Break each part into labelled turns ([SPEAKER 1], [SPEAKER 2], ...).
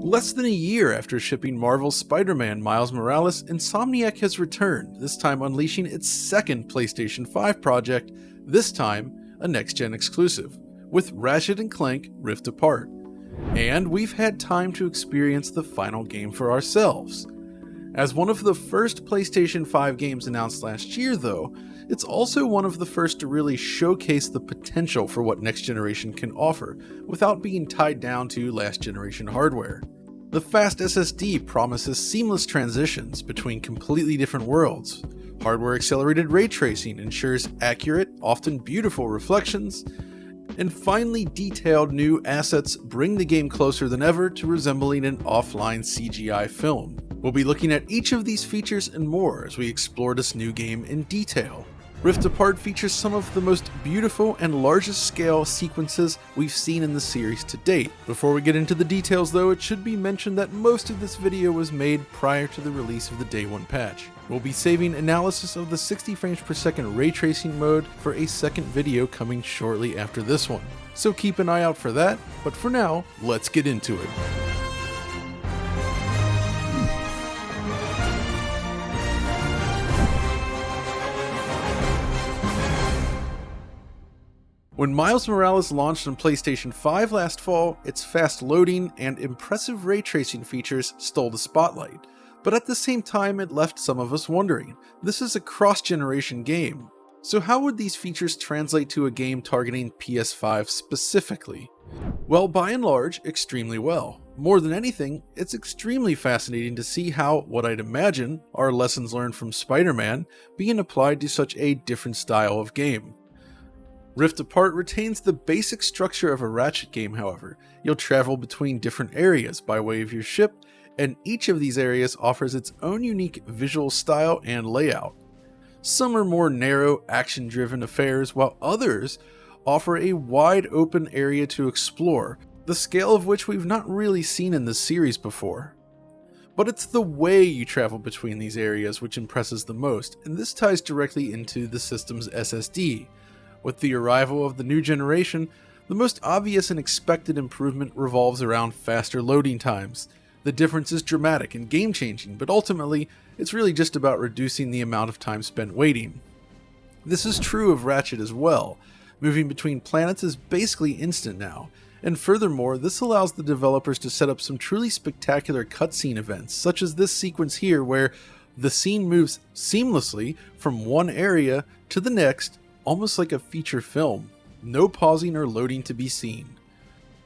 [SPEAKER 1] Less than a year after shipping Marvel's Spider-Man Miles Morales, Insomniac has returned, this time unleashing its second PlayStation 5 project, this time a next-gen exclusive, with Ratchet and Clank Rift Apart. And we've had time to experience the final game for ourselves. As one of the first PlayStation 5 games announced last year though, it's also one of the first to really showcase the potential for what next generation can offer, without being tied down to last generation hardware. The fast SSD promises seamless transitions between completely different worlds. Hardware accelerated ray tracing ensures accurate, often beautiful reflections, and finely detailed new assets bring the game closer than ever to resembling an offline CGI film. We'll be looking at each of these features and more as we explore this new game in detail. Rift Apart features some of the most beautiful and largest scale sequences we've seen in the series to date. Before we get into the details though, it should be mentioned that most of this video was made prior to the release of the Day 1 patch. We'll be saving analysis of the 60 frames per second ray tracing mode for a second video coming shortly after this one. So keep an eye out for that, but for now, let's get into it. When Miles Morales launched on PlayStation 5 last fall, its fast loading and impressive ray tracing features stole the spotlight. But at the same time, it left some of us wondering, this is a cross-generation game. So how would these features translate to a game targeting PS5 specifically? Well, by and large, extremely well. More than anything, it's extremely fascinating to see how, what I'd imagine, are lessons learned from Spider-Man being applied to such a different style of game. Rift Apart retains the basic structure of a Ratchet game, however. You'll travel between different areas by way of your ship, and each of these areas offers its own unique visual style and layout. Some are more narrow, action-driven affairs, while others offer a wide open area to explore, the scale of which we've not really seen in this series before. But it's the way you travel between these areas which impresses the most, and this ties directly into the system's SSD. With the arrival of the new generation, the most obvious and expected improvement revolves around faster loading times. The difference is dramatic and game-changing, but ultimately, it's really just about reducing the amount of time spent waiting. This is true of Ratchet as well. Moving between planets is basically instant now, and furthermore, this allows the developers to set up some truly spectacular cutscene events, such as this sequence here where the scene moves seamlessly from one area to the next, almost like a feature film. No pausing or loading to be seen.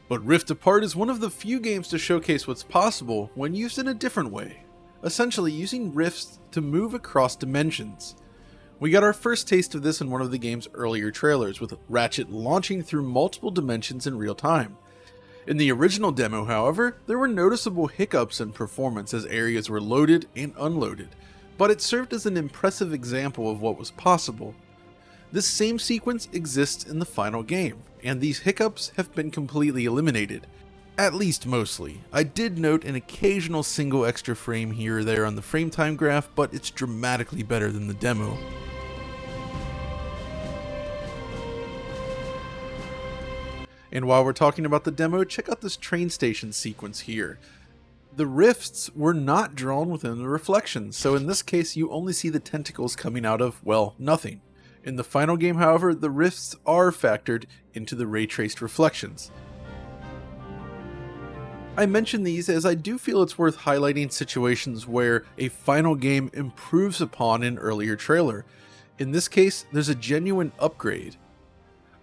[SPEAKER 1] But Rift Apart is one of the few games to showcase what's possible when used in a different way, essentially using rifts to move across dimensions. We got our first taste of this in one of the game's earlier trailers, with Ratchet launching through multiple dimensions in real time. In the original demo, however, there were noticeable hiccups in performance as areas were loaded and unloaded, but it served as an impressive example of what was possible. This same sequence exists in the final game, and these hiccups have been completely eliminated. At least mostly. I did note an occasional single extra frame here or there on the frame time graph, but it's dramatically better than the demo. And while we're talking about the demo, check out this train station sequence here. The rifts were not drawn within the reflections, so in this case you only see the tentacles coming out of, well, nothing. In the final game, however, the rifts are factored into the ray-traced reflections. I mention these as I do feel it's worth highlighting situations where a final game improves upon an earlier trailer. In this case, there's a genuine upgrade.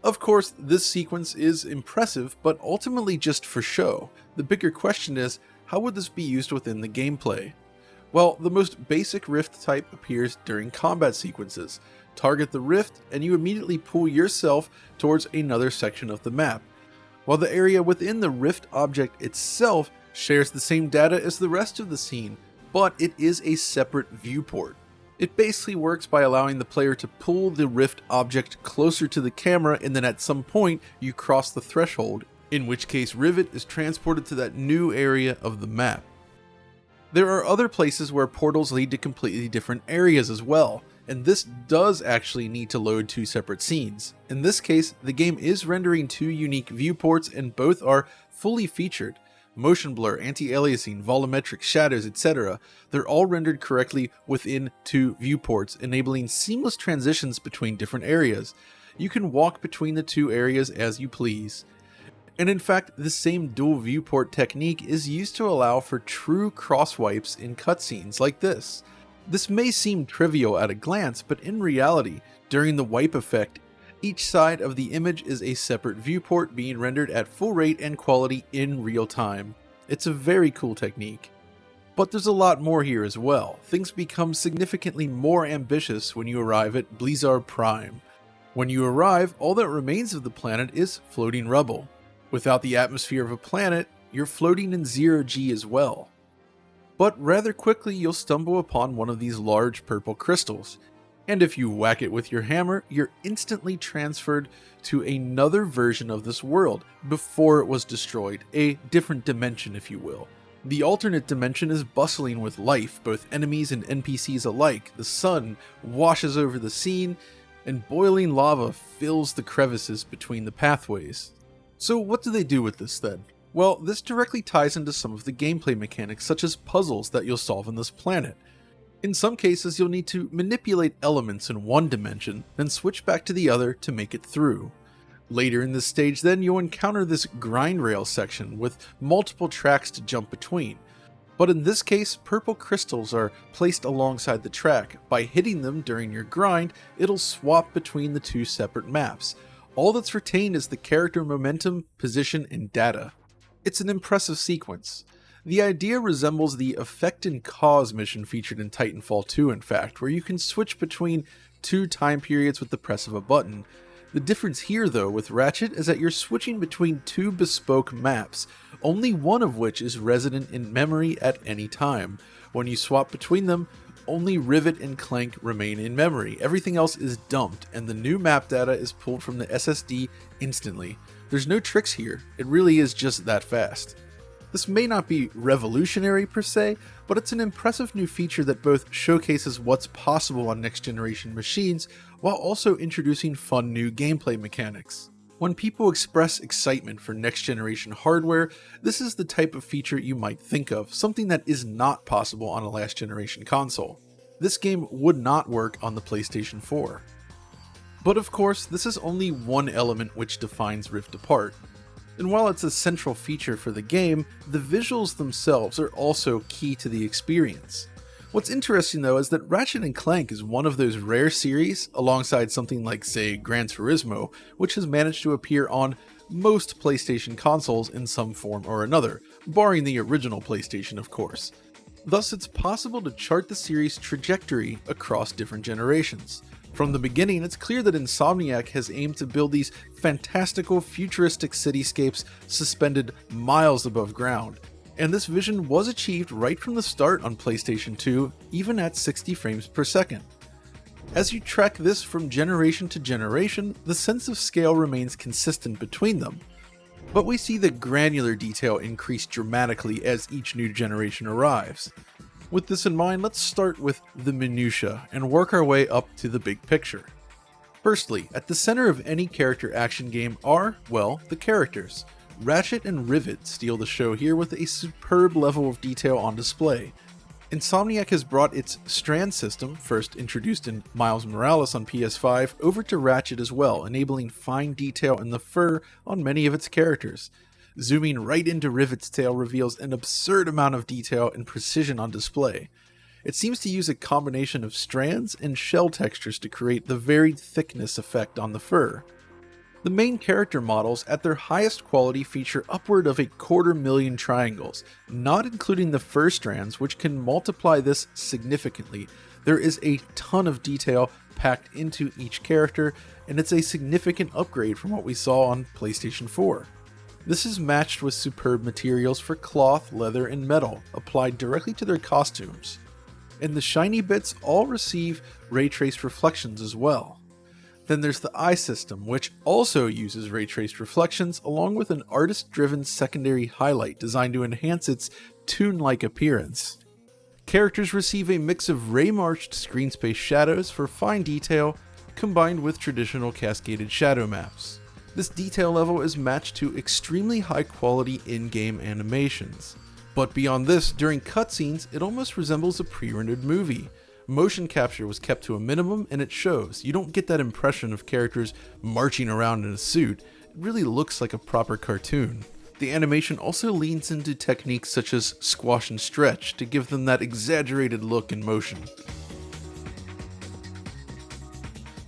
[SPEAKER 1] Of course, this sequence is impressive, but ultimately just for show. The bigger question is, how would this be used within the gameplay? Well, the most basic rift type appears during combat sequences. Target the rift, and you immediately pull yourself towards another section of the map. While the area within the rift object itself shares the same data as the rest of the scene, but it is a separate viewport. It basically works by allowing the player to pull the rift object closer to the camera, and then at some point you cross the threshold, in which case Rivet is transported to that new area of the map. There are other places where portals lead to completely different areas as well, and this does actually need to load two separate scenes. In this case, the game is rendering two unique viewports and both are fully featured, motion blur, anti-aliasing, volumetric, shadows, etc. They're all rendered correctly within 2 viewports, enabling seamless transitions between different areas. You can walk between the 2 areas as you please. And in fact, the same dual viewport technique is used to allow for true cross wipes in cutscenes like this. This may seem trivial at a glance, but in reality, during the wipe effect, each side of the image is a separate viewport being rendered at full rate and quality in real time. It's a very cool technique. But there's a lot more here as well. Things become significantly more ambitious when you arrive at Blizzard Prime. When you arrive, all that remains of the planet is floating rubble. Without the atmosphere of a planet, you're floating in 0G as well. But rather quickly you'll stumble upon one of these large purple crystals, and if you whack it with your hammer, you're instantly transferred to another version of this world before it was destroyed, a different dimension if you will. The alternate dimension is bustling with life, both enemies and NPCs alike. The sun washes over the scene, and boiling lava fills the crevices between the pathways. So what do they do with this then? Well, this directly ties into some of the gameplay mechanics such as puzzles that you'll solve on this planet. In some cases, you'll need to manipulate elements in one dimension, then switch back to the other to make it through. Later in this stage then, you'll encounter this grind rail section with multiple tracks to jump between. But in this case, purple crystals are placed alongside the track. By hitting them during your grind, it'll swap between the 2 separate maps. All that's retained is the character momentum, position, and data. It's an impressive sequence. The idea resembles the Effect and Cause mission featured in Titanfall 2 in fact, where you can switch between 2 time periods with the press of a button. The difference here though with Ratchet is that you're switching between 2 bespoke maps, only one of which is resident in memory at any time. When you swap between them, only Rivet and Clank remain in memory. Everything else is dumped, and the new map data is pulled from the SSD instantly. There's no tricks here, it really is just that fast. This may not be revolutionary per se, but it's an impressive new feature that both showcases what's possible on next generation machines, while also introducing fun new gameplay mechanics. When people express excitement for next generation hardware, this is the type of feature you might think of, something that is not possible on a last generation console. This game would not work on the PlayStation 4. But of course, this is only one element which defines Rift apart. And while it's a central feature for the game, the visuals themselves are also key to the experience. What's interesting though is that Ratchet & Clank is one of those rare series, alongside something like say Gran Turismo, which has managed to appear on most PlayStation consoles in some form or another, barring the original PlayStation of course. Thus it's possible to chart the series' trajectory across different generations. From the beginning, it's clear that Insomniac has aimed to build these fantastical futuristic cityscapes suspended miles above ground, and this vision was achieved right from the start on PlayStation 2, even at 60 frames per second. As you track this from generation to generation, the sense of scale remains consistent between them, but we see the granular detail increase dramatically as each new generation arrives. With this in mind, let's start with the minutia and work our way up to the big picture. Firstly, at the center of any character action game are, well, the characters. Ratchet and Rivet steal the show here with a superb level of detail on display. Insomniac has brought its strand system, first introduced in Miles Morales on PS5, over to Ratchet as well, enabling fine detail in the fur on many of its characters. Zooming right into Rivet's tail reveals an absurd amount of detail and precision on display. It seems to use a combination of strands and shell textures to create the varied thickness effect on the fur. The main character models at their highest quality feature upward of 250,000 triangles, not including the fur strands, which can multiply this significantly. There is a ton of detail packed into each character, and it's a significant upgrade from what we saw on PlayStation 4. This is matched with superb materials for cloth, leather, and metal, applied directly to their costumes. And the shiny bits all receive ray trace reflections as well. Then there's the eye system, which also uses ray traced reflections along with an artist-driven secondary highlight designed to enhance its toon-like appearance. Characters receive a mix of ray-marched screen space shadows for fine detail, combined with traditional cascaded shadow maps. This detail level is matched to extremely high quality in-game animations. But beyond this, during cutscenes, it almost resembles a pre-rendered movie. Motion capture was kept to a minimum, and it shows. You don't get that impression of characters marching around in a suit. It really looks like a proper cartoon. The animation also leans into techniques such as squash and stretch to give them that exaggerated look and motion.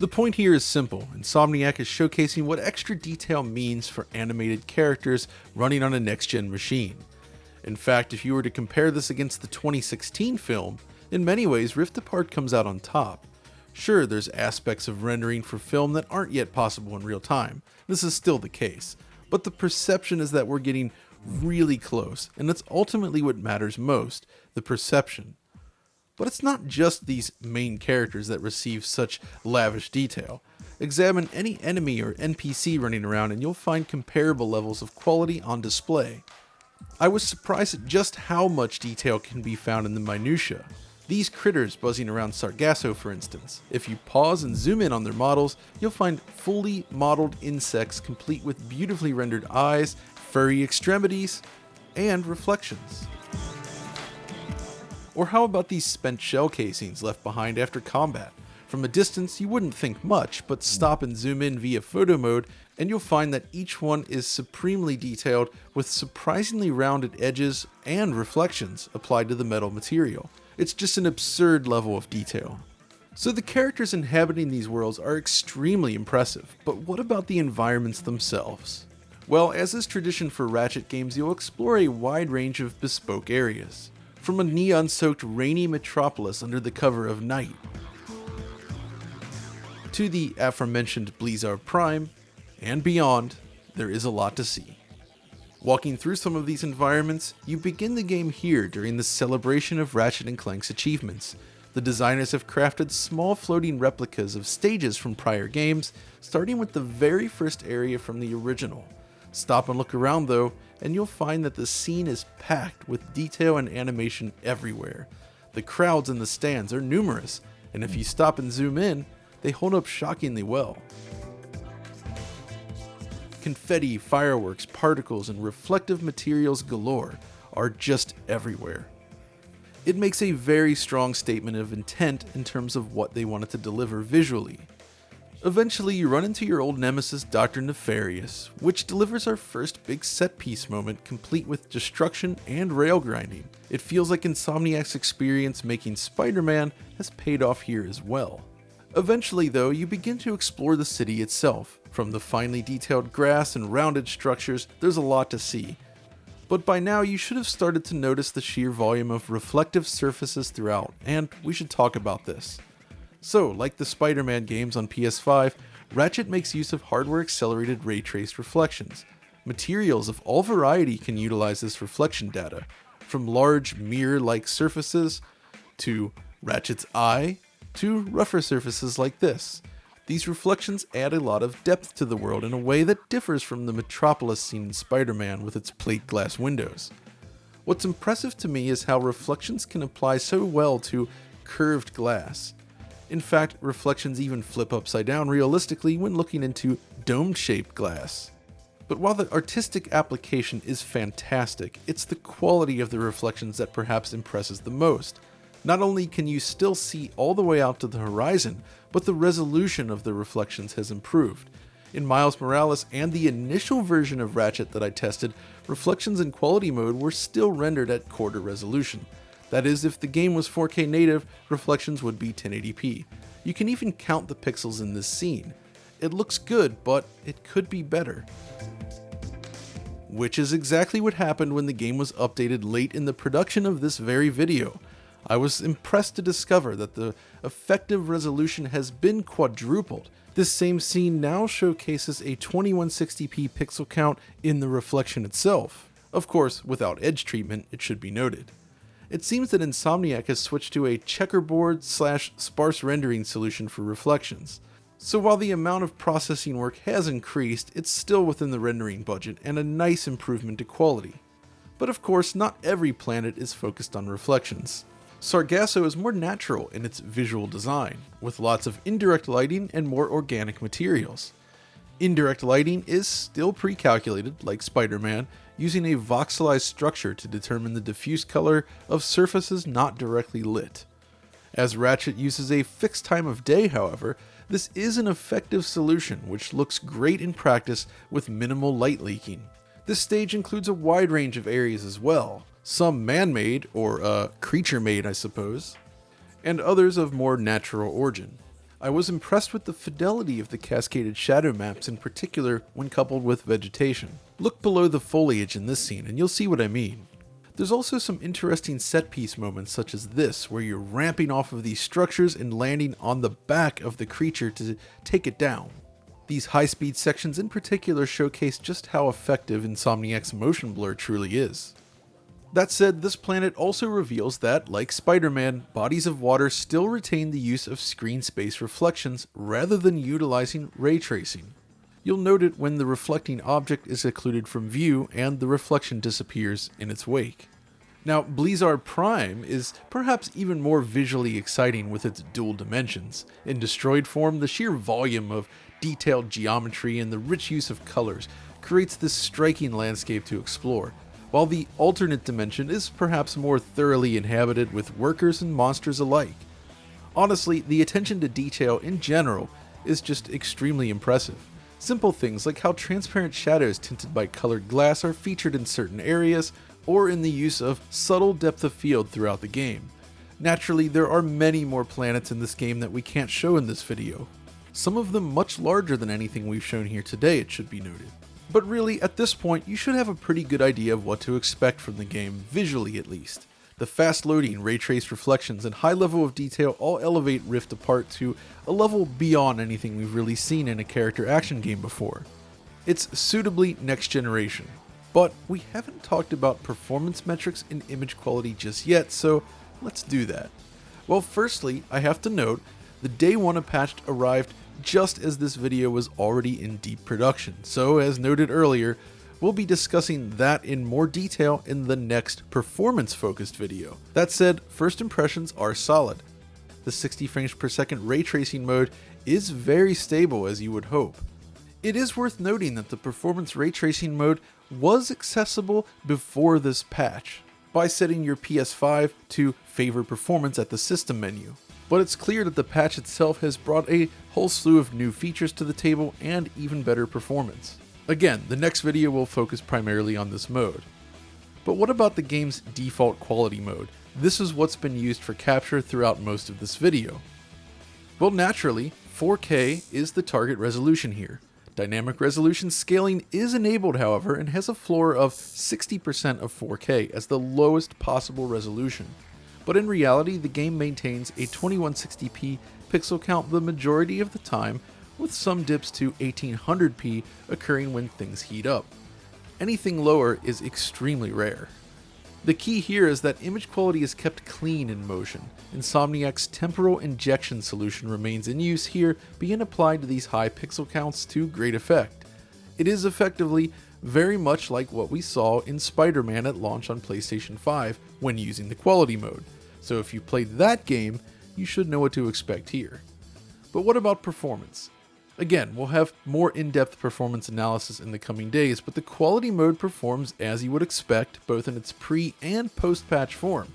[SPEAKER 1] The point here is simple. Insomniac is showcasing what extra detail means for animated characters running on a next-gen machine. In fact, if you were to compare this against the 2016 film, in many ways Rift Apart comes out on top. Sure, there's aspects of rendering for film that aren't yet possible in real time. This is still the case. But the perception is that we're getting really close, and that's ultimately what matters most, the perception. But it's not just these main characters that receive such lavish detail. Examine any enemy or NPC running around and you'll find comparable levels of quality on display. I was surprised at just how much detail can be found in the Minutia. These critters buzzing around Sargasso, for instance. If you pause and zoom in on their models, you'll find fully modeled insects complete with beautifully rendered eyes, furry extremities, and reflections. Or how about these spent shell casings left behind after combat? From a distance, you wouldn't think much, but stop and zoom in via photo mode, and you'll find that each one is supremely detailed with surprisingly rounded edges and reflections applied to the metal material. It's just an absurd level of detail. So the characters inhabiting these worlds are extremely impressive, but what about the environments themselves? Well, as is tradition for Ratchet games, you'll explore a wide range of bespoke areas. From a neon-soaked rainy metropolis under the cover of night, to the aforementioned Blizzard Prime, and beyond, there is a lot to see. Walking through some of these environments, you begin the game here during the celebration of Ratchet & Clank's achievements. The designers have crafted small floating replicas of stages from prior games, starting with the very first area from the original. Stop and look around though, and you'll find that the scene is packed with detail and animation everywhere. The crowds in the stands are numerous, and if you stop and zoom in, they hold up shockingly well. Confetti, fireworks, particles, and reflective materials galore are just everywhere. It makes a very strong statement of intent in terms of what they wanted to deliver visually. Eventually, you run into your old nemesis Dr. Nefarious, which delivers our first big set-piece moment complete with destruction and rail grinding. It feels like Insomniac's experience making Spider-Man has paid off here as well. Eventually though, you begin to explore the city itself. From the finely detailed grass and rounded structures, there's a lot to see. But by now you should have started to notice the sheer volume of reflective surfaces throughout, and we should talk about this. So, like the Spider-Man games on PS5, Ratchet makes use of hardware-accelerated ray-traced reflections. Materials of all variety can utilize this reflection data, from large mirror-like surfaces, to Ratchet's eye, to rougher surfaces like this. These reflections add a lot of depth to the world in a way that differs from the metropolis seen in Spider-Man with its plate glass windows. What's impressive to me is how reflections can apply so well to curved glass. In fact, reflections even flip upside down realistically when looking into dome-shaped glass. But while the artistic application is fantastic, it's the quality of the reflections that perhaps impresses the most. Not only can you still see all the way out to the horizon, but the resolution of the reflections has improved. In Miles Morales and the initial version of Ratchet that I tested, reflections in quality mode were still rendered at quarter resolution. That is, if the game was 4K native, reflections would be 1080p. You can even count the pixels in this scene. It looks good, but it could be better. Which is exactly what happened when the game was updated late in the production of this very video. I was impressed to discover that the effective resolution has been quadrupled. This same scene now showcases a 2160p pixel count in the reflection itself. Of course, without edge treatment, it should be noted. It seems that Insomniac has switched to a checkerboard/sparse rendering solution for reflections. So while the amount of processing work has increased, it's still within the rendering budget and a nice improvement to quality. But of course, not every planet is focused on reflections. Sargasso is more natural in its visual design, with lots of indirect lighting and more organic materials. Indirect lighting is still pre-calculated, like Spider-Man, using a voxelized structure to determine the diffuse color of surfaces not directly lit. As Ratchet uses a fixed time of day, however, this is an effective solution which looks great in practice with minimal light leaking. This stage includes a wide range of areas as well, some man-made, or creature-made I suppose, and others of more natural origin. I was impressed with the fidelity of the cascaded shadow maps in particular when coupled with vegetation. Look below the foliage in this scene and you'll see what I mean. There's also some interesting set piece moments such as this, where you're ramping off of these structures and landing on the back of the creature to take it down. These high-speed sections in particular showcase just how effective Insomniac's motion blur truly is. That said, this planet also reveals that, like Spider-Man, bodies of water still retain the use of screen space reflections rather than utilizing ray tracing. You'll note it when the reflecting object is occluded from view and the reflection disappears in its wake. Now, Blizzard Prime is perhaps even more visually exciting with its dual dimensions. In destroyed form, the sheer volume of detailed geometry and the rich use of colors creates this striking landscape to explore, while the alternate dimension is perhaps more thoroughly inhabited with workers and monsters alike. Honestly, the attention to detail in general is just extremely impressive. Simple things like how transparent shadows tinted by colored glass are featured in certain areas, or in the use of subtle depth of field throughout the game. Naturally, there are many more planets in this game that we can't show in this video. Some of them much larger than anything we've shown here today, it should be noted. But really, at this point, you should have a pretty good idea of what to expect from the game, visually at least. The fast loading, ray traced reflections, and high level of detail all elevate Rift Apart to a level beyond anything we've really seen in a character action game before. It's suitably next generation. But we haven't talked about performance metrics and image quality just yet, so let's do that. Well, firstly, I have to note, the Day 1 patch arrived just as this video was already in deep production, so as noted earlier, we'll be discussing that in more detail in the next performance-focused video. That said, first impressions are solid. The 60 frames per second ray tracing mode is very stable, as you would hope. It is worth noting that the performance ray tracing mode was accessible before this patch, by setting your PS5 to favor performance at the system menu. But it's clear that the patch itself has brought a whole slew of new features to the table and even better performance. Again, the next video will focus primarily on this mode. But what about the game's default quality mode? This is what's been used for capture throughout most of this video. Well, naturally, 4K is the target resolution here. Dynamic resolution scaling is enabled, however, and has a floor of 60% of 4K as the lowest possible resolution. But in reality, the game maintains a 2160p pixel count the majority of the time, with some dips to 1800p occurring when things heat up. Anything lower is extremely rare. The key here is that image quality is kept clean in motion. Insomniac's temporal injection solution remains in use here, being applied to these high pixel counts to great effect. It is effectively very much like what we saw in Spider-Man at launch on PlayStation 5 when using the quality mode, so if you played that game, you should know what to expect here. But what about performance? Again, we'll have more in-depth performance analysis in the coming days, but the quality mode performs as you would expect, both in its pre- and post-patch form.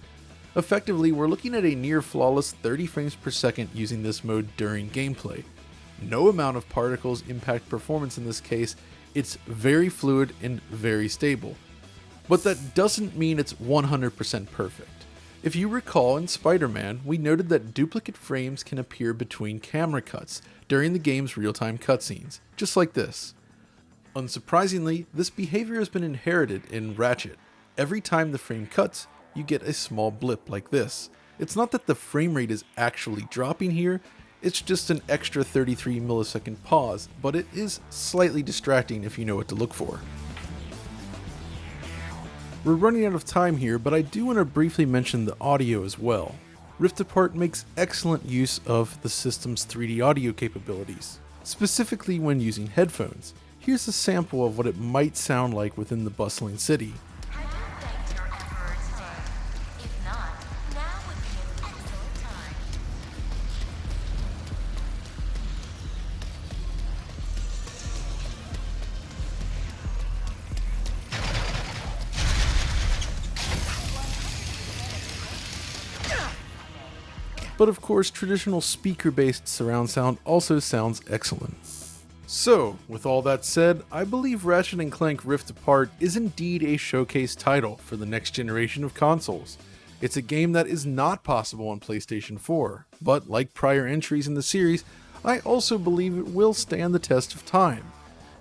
[SPEAKER 1] Effectively, we're looking at a near-flawless 30 frames per second using this mode during gameplay. No amount of particles impact performance in this case, it's very fluid and very stable. But that doesn't mean it's 100% perfect. If you recall in Spider-Man, we noted that duplicate frames can appear between camera cuts during the game's real-time cutscenes, just like this. Unsurprisingly, this behavior has been inherited in Ratchet. Every time the frame cuts, you get a small blip like this. It's not that the frame rate is actually dropping here, it's just an extra 33 millisecond pause, but it is slightly distracting if you know what to look for. We're running out of time here, but I do want to briefly mention the audio as well. Rift Apart makes excellent use of the system's 3D audio capabilities, specifically when using headphones. Here's a sample of what it might sound like within the bustling city. but of course traditional speaker-based surround sound also sounds excellent. So, with all that said, I believe Ratchet & Clank Rift Apart is indeed a showcase title for the next generation of consoles. It's a game that is not possible on PlayStation 4, but like prior entries in the series, I also believe it will stand the test of time.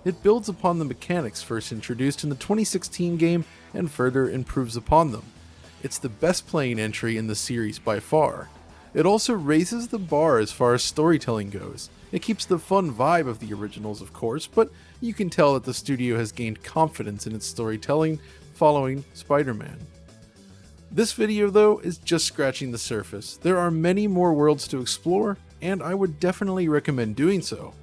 [SPEAKER 1] It builds upon the mechanics first introduced in the 2016 game and further improves upon them. It's the best playing entry in the series by far. It also raises the bar as far as storytelling goes. It keeps the fun vibe of the originals, of course, but you can tell that the studio has gained confidence in its storytelling following Spider-Man. This video, though, is just scratching the surface. There are many more worlds to explore, and I would definitely recommend doing so.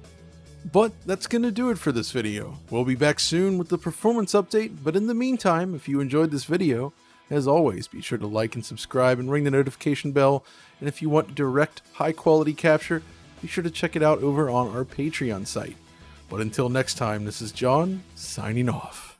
[SPEAKER 1] But that's gonna do it for this video. We'll be back soon with the performance update, but in the meantime, if you enjoyed this video, as always, be sure to like and subscribe and ring the notification bell, and if you want direct, high-quality capture, be sure to check it out over on our Patreon site. But until next time, this is John, signing off.